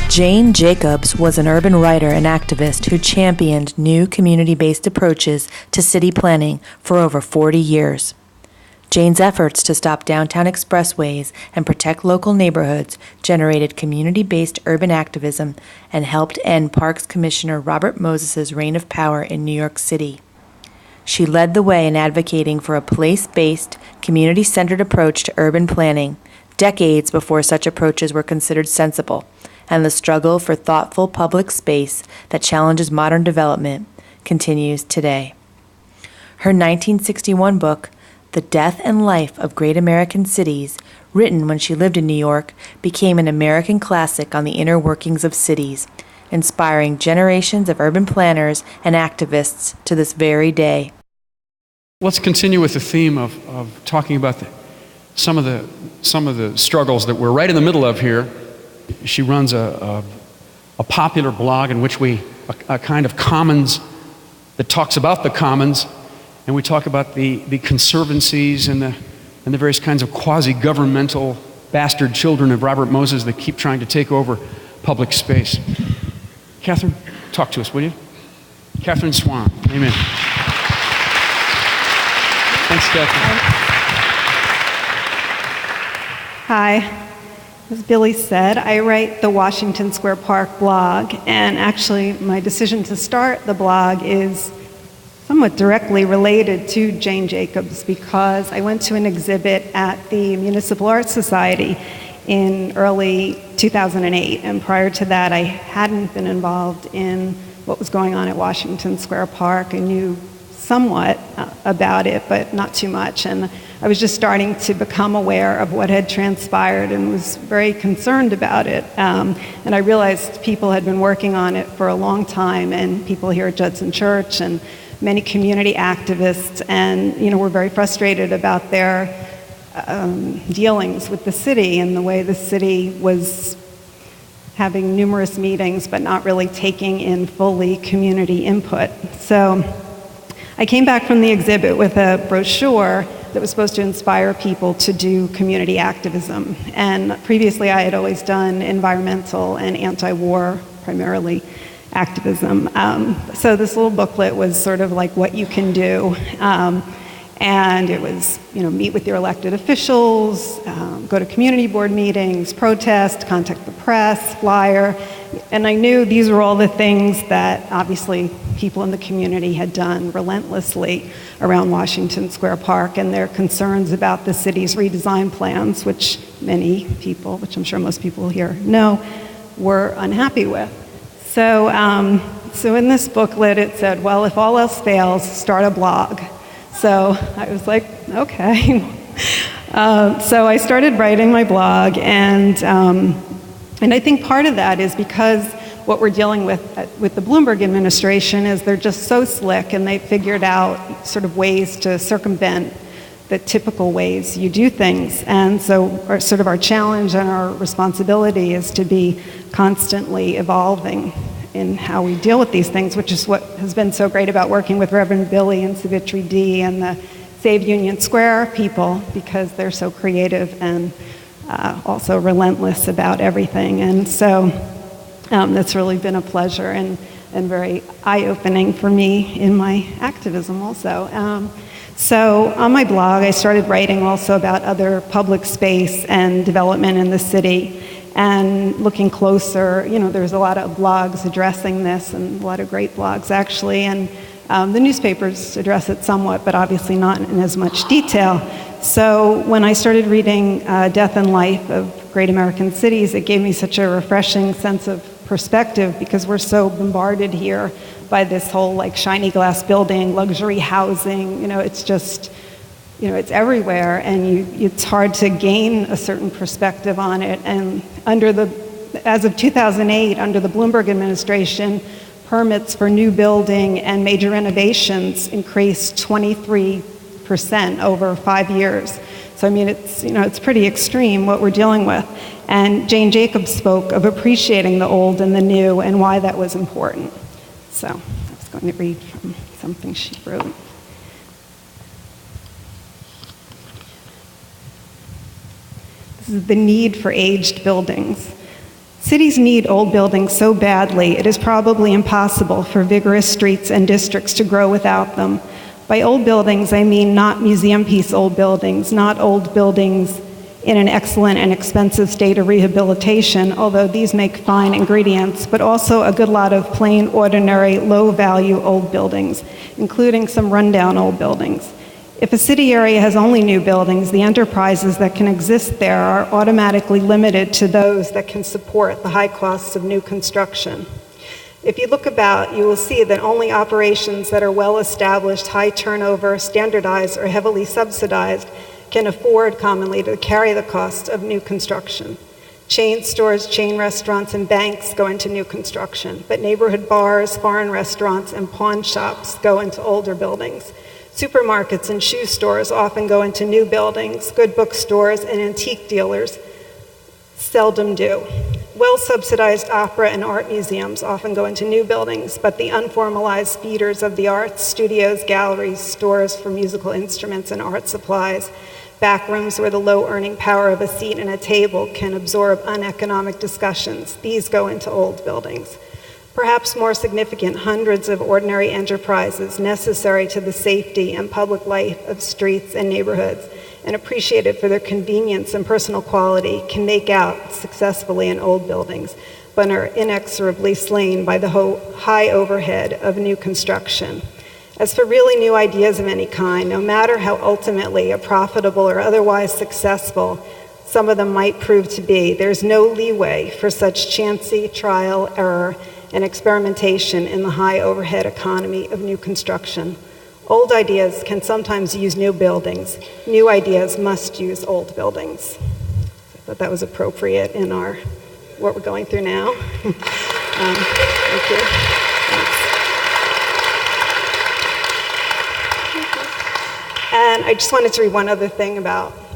Jane Jacobs was an urban writer and activist who championed new community-based approaches to city planning for over 40 years. Jane's efforts to stop downtown expressways and protect local neighborhoods generated community-based urban activism and helped end Parks Commissioner Robert Moses' reign of power in New York City. She led the way in advocating for a place-based, community-centered approach to urban planning, decades before such approaches were considered sensible, and the struggle for thoughtful public space that challenges modern development continues today. Her 1961 book, The Death and Life of Great American Cities, written when she lived in New York, became an American classic on the inner workings of cities, inspiring generations of urban planners and activists to this very day. Let's continue with the theme of talking about some of the struggles that we're right in the middle of here. She runs a popular blog in which a kind of commons that talks about the commons, and we talk about the conservancies and the various kinds of quasi-governmental bastard children of Robert Moses that keep trying to take over public space. Catherine, talk to us, will you? Catherine Swan, amen. Thanks, Catherine. Hi. As Billy said, I write the Washington Square Park blog, and actually my decision to start the blog is somewhat directly related to Jane Jacobs, because I went to an exhibit at the Municipal Art Society in early 2008, and prior to that I hadn't been involved in what was going on at Washington Square Park. I knew somewhat about it, but not too much, and I was just starting to become aware of what had transpired and was very concerned about it. And I realized people had been working on it for a long time, and people here at Judson Church and many community activists, and were very frustrated about their dealings with the city and the way the city was having numerous meetings but not really taking in fully community input. So I came back from the exhibit with a brochure that was supposed to inspire people to do community activism. And previously I had always done environmental and anti-war, primarily, activism. So this little booklet was sort of like what you can do. And it was, meet with your elected officials, go to community board meetings, protest, contact the press, flyer. And I knew these were all the things that obviously people in the community had done relentlessly around Washington Square Park, and their concerns about the city's redesign plans, which many people, which I'm sure most people here know, were unhappy with. So in this booklet it said, well, if all else fails, start a blog. So I was like, okay. So I started writing my blog, and I think part of that is because what we're dealing with the Bloomberg administration is they're just so slick, and they figured out sort of ways to circumvent the typical ways you do things. And so our challenge and our responsibility is to be constantly evolving in how we deal with these things, which is what has been so great about working with Reverend Billy and Savitri D and the Save Union Square people, because they're so creative and also relentless about everything. And so that's really been a pleasure and very eye-opening for me in my activism also. So on my blog, I started writing also about other public space and development in the city, and looking closer. There's a lot of blogs addressing this, and a lot of great blogs actually, and the newspapers address it somewhat, but obviously not in as much detail. So when I started reading Death and Life of Great American Cities, it gave me such a refreshing sense of perspective, because we're so bombarded here by this whole like shiny glass building, luxury housing. It's just, it's everywhere, and it's hard to gain a certain perspective on it. And as of 2008, under the Bloomberg administration, permits for new building and major renovations increased 23% over 5 years. So it's pretty extreme what we're dealing with. And Jane Jacobs spoke of appreciating the old and the new and why that was important. So I was going to read from something she wrote. This is the need for aged buildings. Cities need old buildings so badly, it is probably impossible for vigorous streets and districts to grow without them. By old buildings, I mean not museum piece old buildings, not old buildings in an excellent and expensive state of rehabilitation, although these make fine ingredients, but also a good lot of plain, ordinary, low-value old buildings, including some rundown old buildings. If a city area has only new buildings, the enterprises that can exist there are automatically limited to those that can support the high costs of new construction. If you look about, you will see that only operations that are well-established, high turnover, standardized, or heavily subsidized can afford commonly to carry the costs of new construction. Chain stores, chain restaurants, and banks go into new construction, but neighborhood bars, foreign restaurants, and pawn shops go into older buildings. Supermarkets and shoe stores often go into new buildings. Good bookstores and antique dealers seldom do. Well-subsidized opera and art museums often go into new buildings, but the unformalized feeders of the arts, studios, galleries, stores for musical instruments and art supplies, back rooms where the low earning power of a seat and a table can absorb uneconomic discussions, these go into old buildings. Perhaps more significant, hundreds of ordinary enterprises necessary to the safety and public life of streets and neighborhoods and appreciated for their convenience and personal quality can make out successfully in old buildings, but are inexorably slain by the high overhead of new construction. As for really new ideas of any kind, no matter how ultimately profitable or otherwise successful some of them might prove to be, there's no leeway for such chancy trial, error, and experimentation in the high overhead economy of new construction. Old ideas can sometimes use new buildings. New ideas must use old buildings. I thought that was appropriate in what we're going through now. Thank you. Thanks. And I just wanted to read one other thing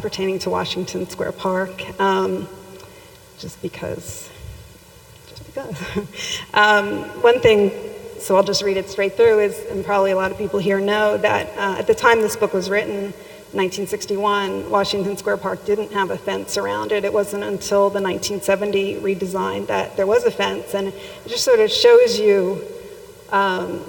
pertaining to Washington Square Park, just because. One thing, so I'll just read it straight through, and probably a lot of people here know that at the time this book was written, 1961, Washington Square Park didn't have a fence around it. It wasn't until the 1970 redesign that there was a fence, and it just sort of shows you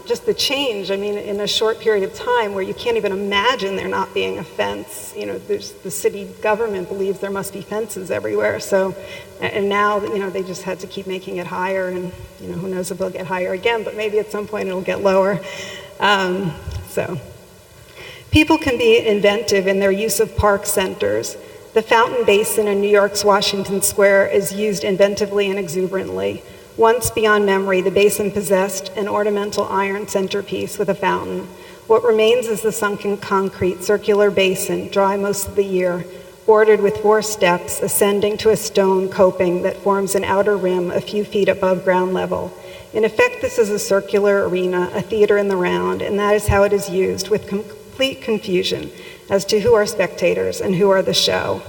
just the change. I mean, in a short period of time where you can't even imagine there not being a fence. You know, the city government believes there must be fences everywhere. So, and now, they just had to keep making it higher, and who knows if it'll get higher again, but maybe at some point it'll get lower. So, people can be inventive in their use of park centers. The fountain basin in New York's Washington Square is used inventively and exuberantly. Once beyond memory, the basin possessed an ornamental iron centerpiece with a fountain. What remains is the sunken concrete circular basin, dry most of the year, bordered with 4 steps ascending to a stone coping that forms an outer rim a few feet above ground level. In effect, this is a circular arena, a theater in the round, and that is how it is used, with complete confusion as to who are spectators and who are the show.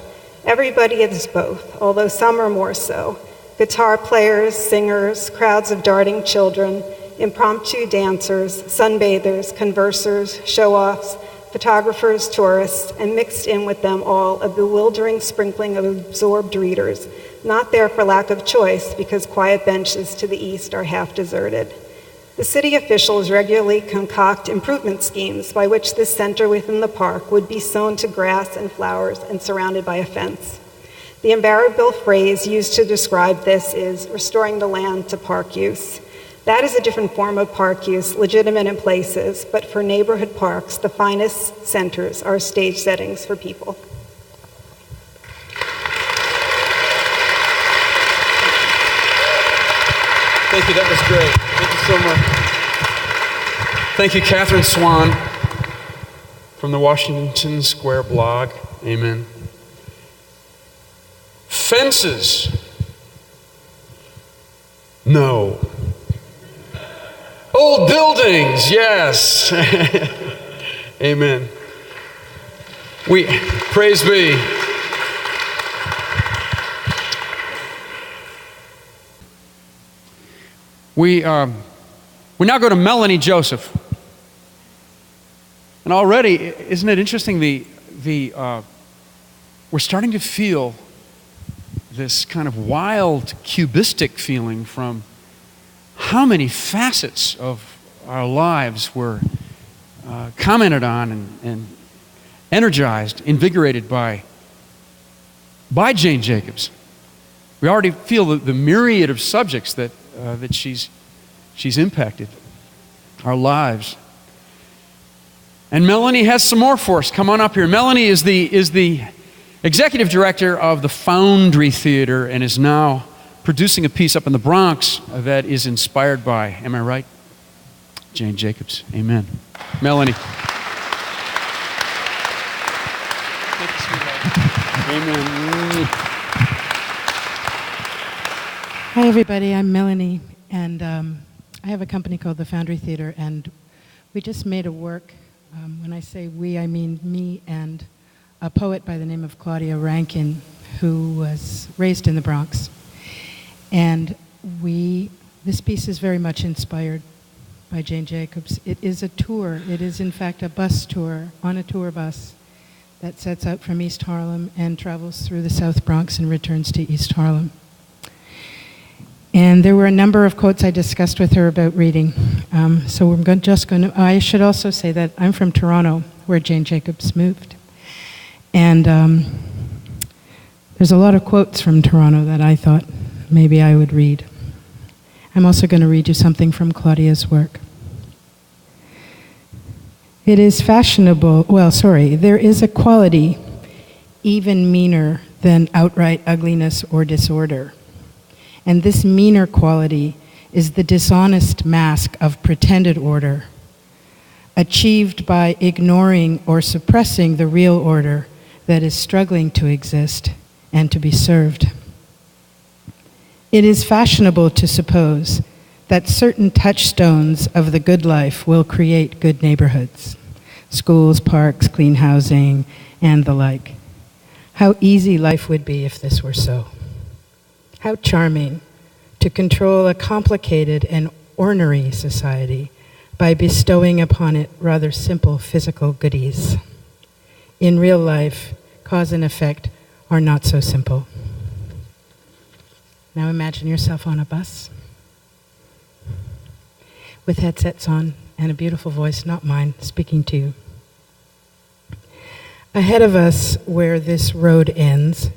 Everybody is both, although some are more so. Guitar players, singers, crowds of darting children, impromptu dancers, sunbathers, conversers, show-offs, photographers, tourists, and mixed in with them all a bewildering sprinkling of absorbed readers, not there for lack of choice because quiet benches to the east are half deserted. The city officials regularly concoct improvement schemes by which this center within the park would be sown to grass and flowers and surrounded by a fence. The invariable phrase used to describe this is restoring the land to park use. That is a different form of park use, legitimate in places, but for neighborhood parks, the finest centers are stage settings for people. Thank you, that was great. Thank you so much. Thank you, Catherine Swan from the Washington Square blog. Amen. Fences. No. Old buildings, yes. Amen. Praise be. We now go to Melanie Joseph. And already, isn't it interesting, we're starting to feel this kind of wild cubistic feeling from how many facets of our lives were commented on and energized, invigorated by Jane Jacobs. We already feel the myriad of subjects that she's impacted our lives. And Melanie has some more for us. Come on up here. Melanie is the executive director of the Foundry Theater and is now producing a piece up in the Bronx that is inspired by, am I right? Jane Jacobs. Amen. Melanie. Amen. Hi, everybody. I'm Melanie, and I have a company called the Foundry Theater, and we just made a work. When I say we, I mean me and a poet by the name of Claudia Rankin, who was raised in the Bronx. And this piece is very much inspired by Jane Jacobs. It is a tour. It is, in fact, a bus tour on a tour bus that sets out from East Harlem and travels through the South Bronx and returns to East Harlem. And there were a number of quotes I discussed with her about reading. So I should also say that I'm from Toronto, where Jane Jacobs moved. And there's a lot of quotes from Toronto that I thought maybe I would read. I'm also going to read you something from Claudia's work. It is fashionable, there is a quality even meaner than outright ugliness or disorder. And this meaner quality is the dishonest mask of pretended order, achieved by ignoring or suppressing the real order that is struggling to exist and to be served. It is fashionable to suppose that certain touchstones of the good life will create good neighborhoods, schools, parks, clean housing, and the like. How easy life would be if this were so. How charming to control a complicated and ornery society by bestowing upon it rather simple physical goodies. In real life, cause and effect are not so simple. Now imagine yourself on a bus with headsets on and a beautiful voice, not mine, speaking to you. Ahead of us, where this road ends,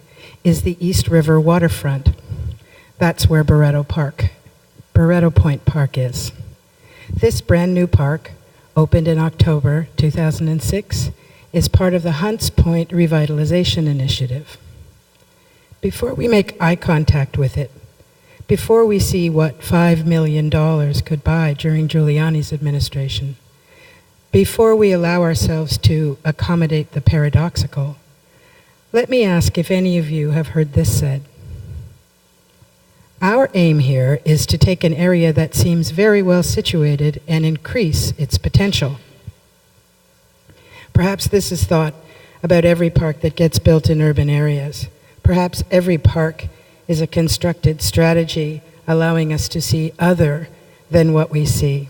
is the East River waterfront. That's where Barretto Point Park is. This brand new park, opened in October 2006, is part of the Hunts Point Revitalization Initiative. Before we make eye contact with it, before we see what $5 million could buy during Giuliani's administration, before we allow ourselves to accommodate the paradoxical, let me ask if any of you have heard this said. Our aim here is to take an area that seems very well situated and increase its potential. Perhaps this is thought about every park that gets built in urban areas. Perhaps every park is a constructed strategy allowing us to see other than what we see.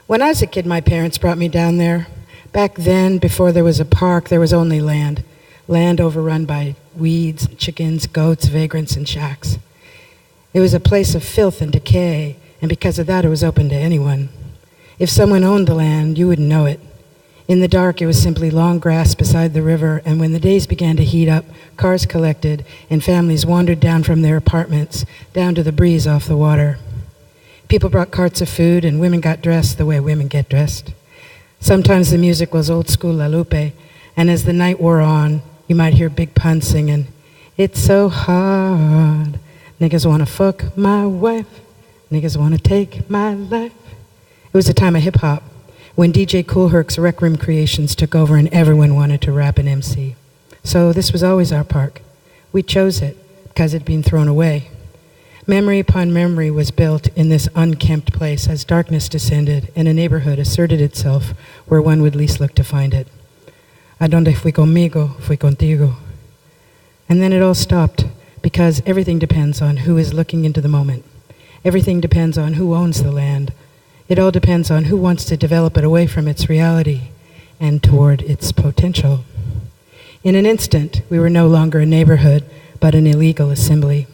When I was a kid, my parents brought me down there. Back then, before there was a park, there was only land. Land overrun by weeds, chickens, goats, vagrants, and shacks. It was a place of filth and decay, and because of that, it was open to anyone. If someone owned the land, you wouldn't know it. In the dark, it was simply long grass beside the river, and when the days began to heat up, cars collected, and families wandered down from their apartments, down to the breeze off the water. People brought carts of food, and women got dressed the way women get dressed. Sometimes the music was old school La Lupe, and as the night wore on, you might hear Big Pun singing, "It's so hard. Niggas wanna fuck my wife. Niggas wanna take my life." It was a time of hip hop, when DJ Kool Herc's Rec Room Creations took over and everyone wanted to rap and MC. So this was always our park. We chose it because it had been thrown away. Memory upon memory was built in this unkempt place as darkness descended and a neighborhood asserted itself where one would least look to find it. Adonde fui conmigo, fui contigo. And then it all stopped because everything depends on who is looking into the moment. Everything depends on who owns the land. It all depends on who wants to develop it away from its reality and toward its potential. In an instant, we were no longer a neighborhood, but an illegal assembly.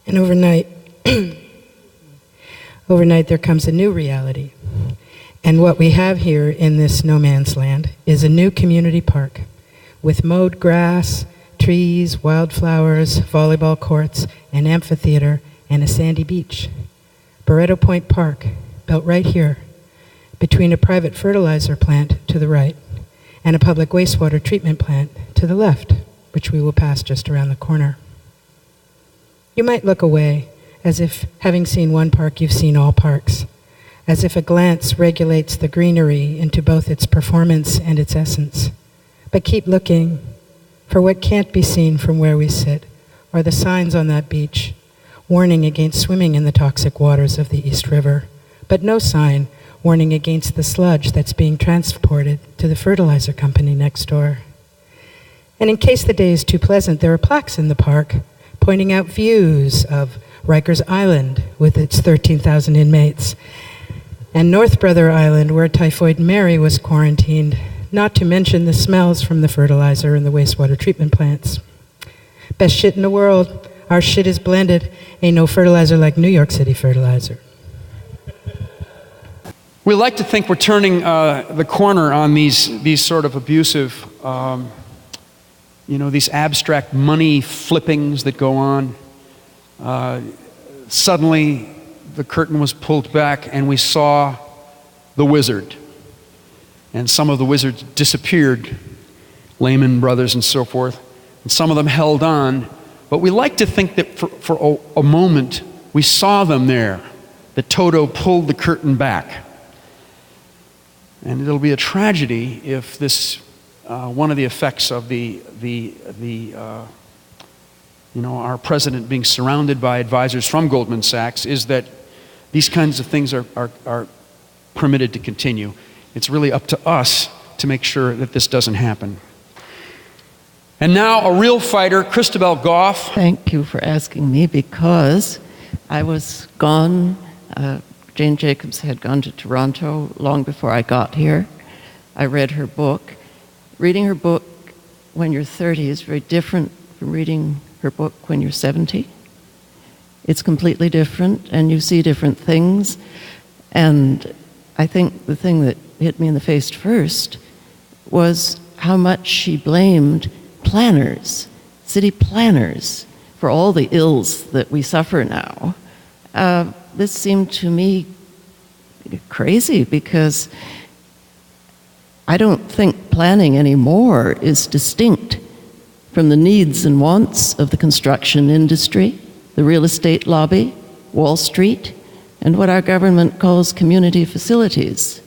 And overnight, there comes a new reality. And what we have here in this no man's land is a new community park with mowed grass, trees, wildflowers, volleyball courts, an amphitheater, and a sandy beach. Barretto Point Park, built right here, between a private fertilizer plant to the right and a public wastewater treatment plant to the left, which we will pass just around the corner. You might look away, as if, having seen one park, you've seen all parks, as if a glance regulates the greenery into both its performance and its essence. But keep looking, for what can't be seen from where we sit are the signs on that beach, warning against swimming in the toxic waters of the East River, but no sign warning against the sludge that's being transported to the fertilizer company next door. And in case the day is too pleasant, there are plaques in the park pointing out views of Rikers Island with its 13,000 inmates, and North Brother Island where Typhoid Mary was quarantined, not to mention the smells from the fertilizer and the wastewater treatment plants. Best shit in the world. Our shit is blended. Ain't no fertilizer like New York City fertilizer. We like to think we're turning the corner on these sort of abusive, these abstract money flippings that go on. Suddenly, the curtain was pulled back and we saw the wizard. And some of the wizards disappeared, Lehman Brothers and so forth. And some of them held on. But we like to think that for a moment, we saw them there, that Toto pulled the curtain back. And it'll be a tragedy if this, one of the effects of our president being surrounded by advisors from Goldman Sachs is that these kinds of things are permitted to continue. It's really up to us to make sure that this doesn't happen. And now a real fighter, Christabel Goff. Thank you for asking me, because I was gone. Jane Jacobs had gone to Toronto long before I got here. I read her book. Reading her book when you're 30 is very different from reading her book when you're 70. It's completely different, and you see different things. And I think the thing that hit me in the face first was how much she blamed planners, city planners, for all the ills that we suffer now. This seemed to me crazy, because I don't think planning anymore is distinct from the needs and wants of the construction industry, the real estate lobby, Wall Street, and what our government calls community facilities.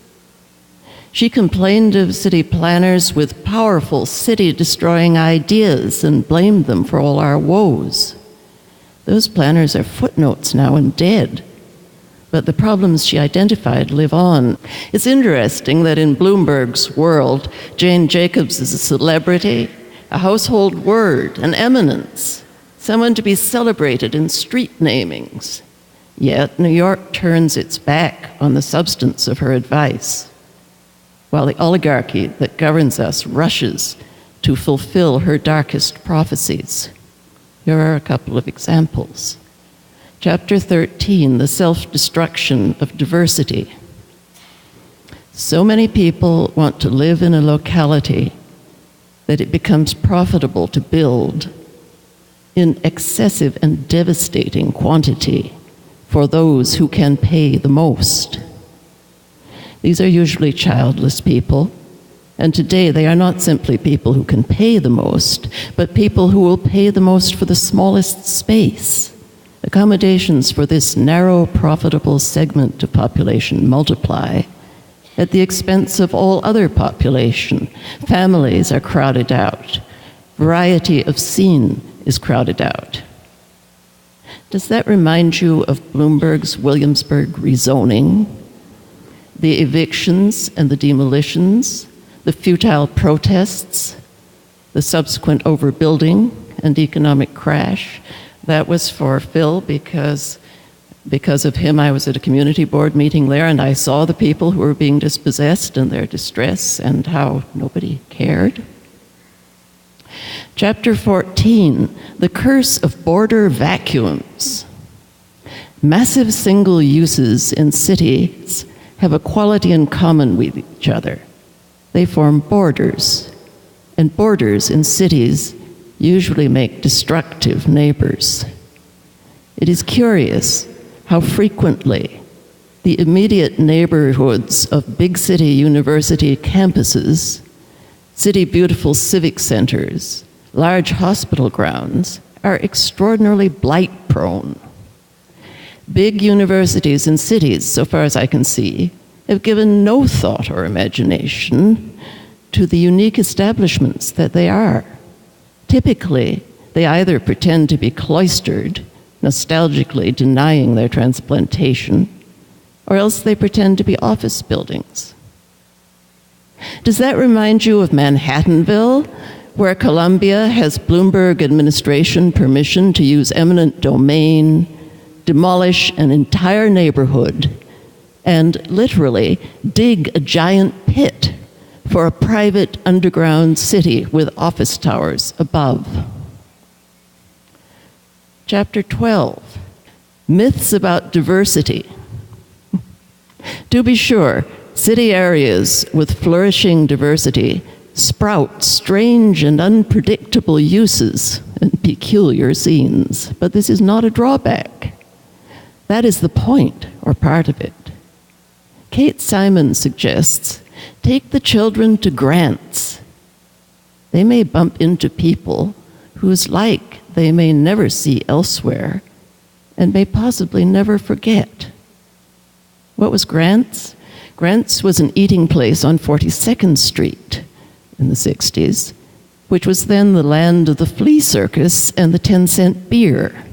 She complained of city planners with powerful city-destroying ideas and blamed them for all our woes. Those planners are footnotes now and dead. But the problems she identified live on. It's interesting that in Bloomberg's world, Jane Jacobs is a celebrity, a household word, an eminence, someone to be celebrated in street namings. Yet New York turns its back on the substance of her advice, while the oligarchy that governs us rushes to fulfill her darkest prophecies. Here are a couple of examples. Chapter 13, the self-destruction of diversity. So many people want to live in a locality that it becomes profitable to build in excessive and devastating quantity for those who can pay the most. These are usually childless people, and today they are not simply people who can pay the most, but people who will pay the most for the smallest space. Accommodations for this narrow, profitable segment of population multiply at the expense of all other population. Families are crowded out. Variety of scene is crowded out. Does that remind you of Bloomberg's Williamsburg rezoning? The evictions and the demolitions, the futile protests, the subsequent overbuilding and economic crash. That was for Phil, because Because of him, I was at a community board meeting there, and I saw the people who were being dispossessed and their distress and how nobody cared. Chapter 14, The Curse of Border Vacuums. Massive single uses in cities have a quality in common with each other. They form borders, and borders in cities usually make destructive neighbors. It is curious how frequently the immediate neighborhoods of big city university campuses, city beautiful civic centers, large hospital grounds are extraordinarily blight-prone. Big universities and cities, so far as I can see, have given no thought or imagination to the unique establishments that they are. Typically, they either pretend to be cloistered, nostalgically denying their transplantation, or else they pretend to be office buildings. Does that remind you of Manhattanville, where Columbia has Bloomberg administration permission to use eminent domain, demolish an entire neighborhood, and literally dig a giant pit for a private underground city with office towers above? Chapter 12, Myths about Diversity. To be sure, city areas with flourishing diversity sprout strange and unpredictable uses and peculiar scenes, but this is not a drawback. That is the point, or part of it. Kate Simon suggests, take the children to Grants. They may bump into people whose like they may never see elsewhere and may possibly never forget. What was Grants? Grants was an eating place on 42nd Street in the 60s, which was then the land of the flea circus and the 10-cent beer.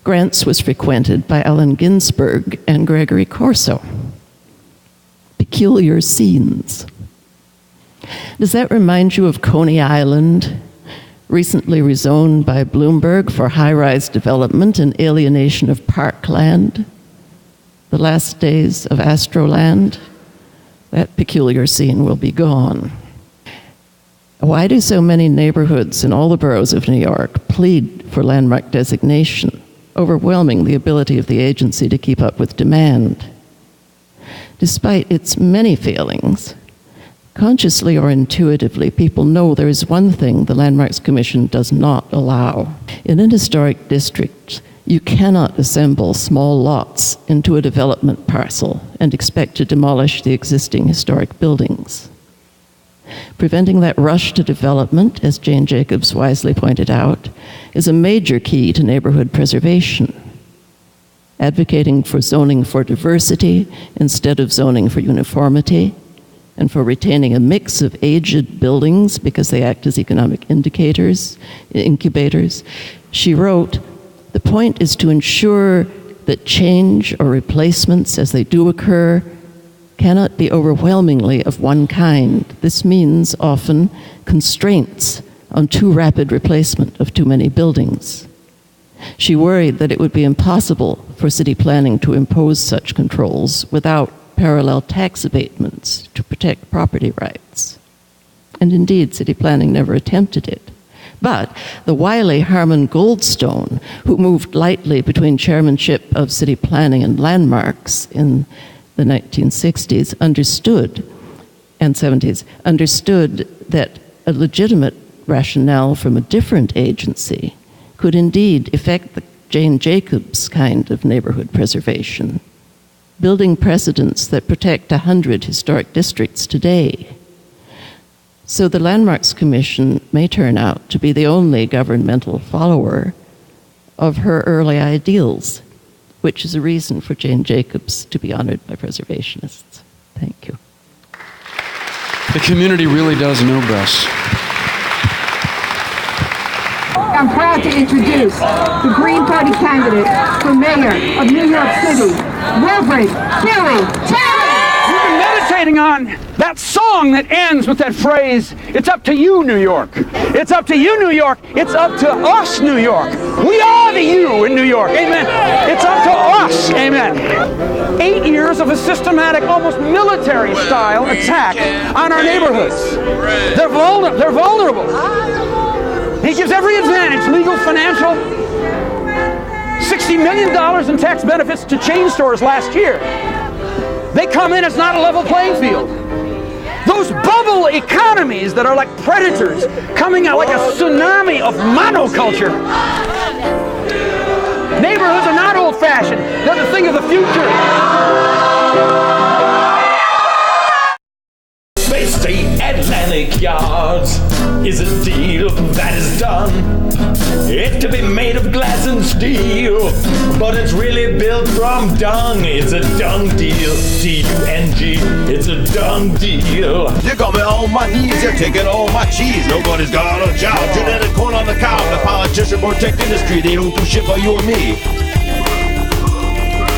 Grants was frequented by Allen Ginsberg and Gregory Corso. Peculiar scenes. Does that remind you of Coney Island, recently rezoned by Bloomberg for high-rise development and alienation of parkland? The last days of Astroland? That peculiar scene will be gone. Why do so many neighborhoods in all the boroughs of New York plead for landmark designation, overwhelming the ability of the agency to keep up with demand? Despite its many failings, consciously or intuitively, people know there is one thing the Landmarks Commission does not allow. In an historic district, you cannot assemble small lots into a development parcel and expect to demolish the existing historic buildings. Preventing that rush to development, as Jane Jacobs wisely pointed out, is a major key to neighborhood preservation. Advocating for zoning for diversity instead of zoning for uniformity, and for retaining a mix of aged buildings because they act as economic incubators. She wrote, "The point is to ensure that change or replacements, as they do occur, cannot be overwhelmingly of one kind. This means often constraints on too rapid replacement of too many buildings." She worried that it would be impossible for city planning to impose such controls without parallel tax abatements to protect property rights. And indeed, city planning never attempted it. But the wily Harmon Goldstone, who moved lightly between chairmanship of city planning and landmarks in the 1960s, and 70s, understood that a legitimate rationale from a different agency could indeed effect the Jane Jacobs kind of neighborhood preservation, building precedents that protect 100 historic districts today. So the Landmarks Commission may turn out to be the only governmental follower of her early ideals, which is a reason for Jane Jacobs to be honored by preservationists. Thank you. The community really does know best. I'm proud to introduce the Green Party candidate for mayor of New York City, Reverend Billy Terry. You've been meditating on That song that ends with that phrase, "It's up to you, New York." It's up to you, New York. It's up to us, New York. We are the you in New York. Amen. It's up to us. Amen. 8 years of a systematic, almost military-style attack on our neighborhoods. They're vulnerable. He gives every advantage, legal, financial. $60 million in tax benefits to chain stores last year. They come in, it's not a level playing field. Those bubble economies that are like predators coming out like a tsunami of monoculture. Neighborhoods are not old-fashioned. They're the thing of the future. They say Atlantic Yards is a deal that is done. It could be made of glass and steel, but it's really built from dung. It's a dung deal, D-U-N-G, it's a dung deal. You got me on my knees, you're taking all my cheese. Nobody's got a job, genetic corn on the cob. The politician protect industry, they don't do shit for you and me.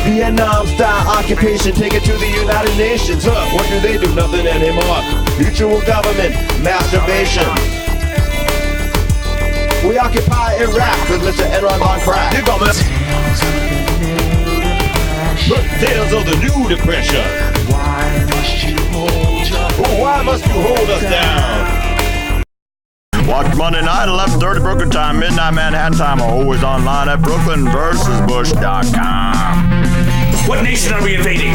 Vietnam-style occupation, take it to the United Nations. What do they do? Nothing anymore. Mutual government, masturbation. We occupy Iraq with Mr. Enron on crack. You got me. Look, tales of the new depression. Why must you hold us down? Watch Monday night, 11:30 Brooklyn time, midnight Manhattan time, or always online at brooklynversusbush.com. What nation are we invading?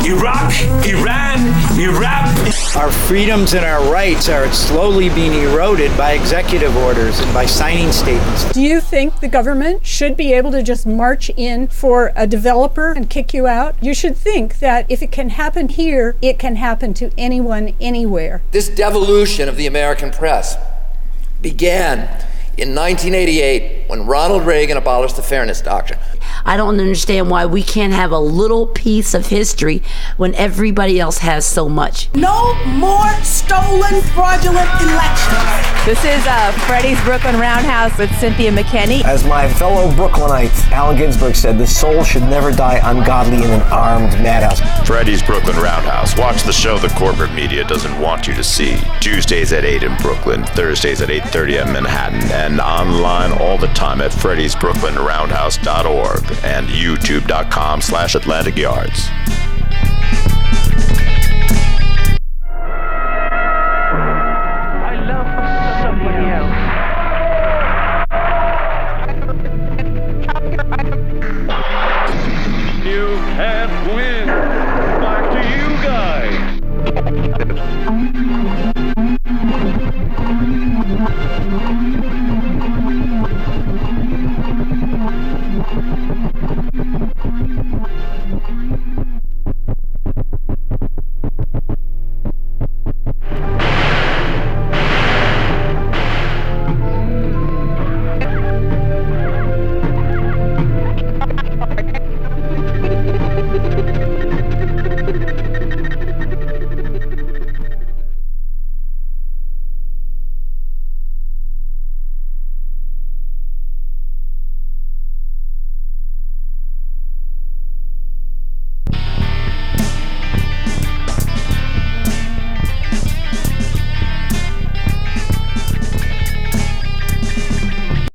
Iraq? Iran? Iraq? Our freedoms and our rights are slowly being eroded by executive orders and by signing statements. Do you think the government should be able to just march in for a developer and kick you out? You should think that if it can happen here, it can happen to anyone, anywhere. This devolution of the American press began in 1988 when Ronald Reagan abolished the Fairness Doctrine. I don't understand why we can't have a little piece of history when everybody else has so much. No more stolen, fraudulent elections. This is Freddy's Brooklyn Roundhouse with Cynthia McKinney. As my fellow Brooklynite, Allen Ginsberg said, the soul should never die ungodly in an armed madhouse. Freddy's Brooklyn Roundhouse. Watch the show the corporate media doesn't want you to see. Tuesdays at 8 in Brooklyn, Thursdays at 8:30 in Manhattan, and online all the time at freddysbrooklynroundhouse.org and youtube.com/Atlantic Yards. You can't win. Back to you guys.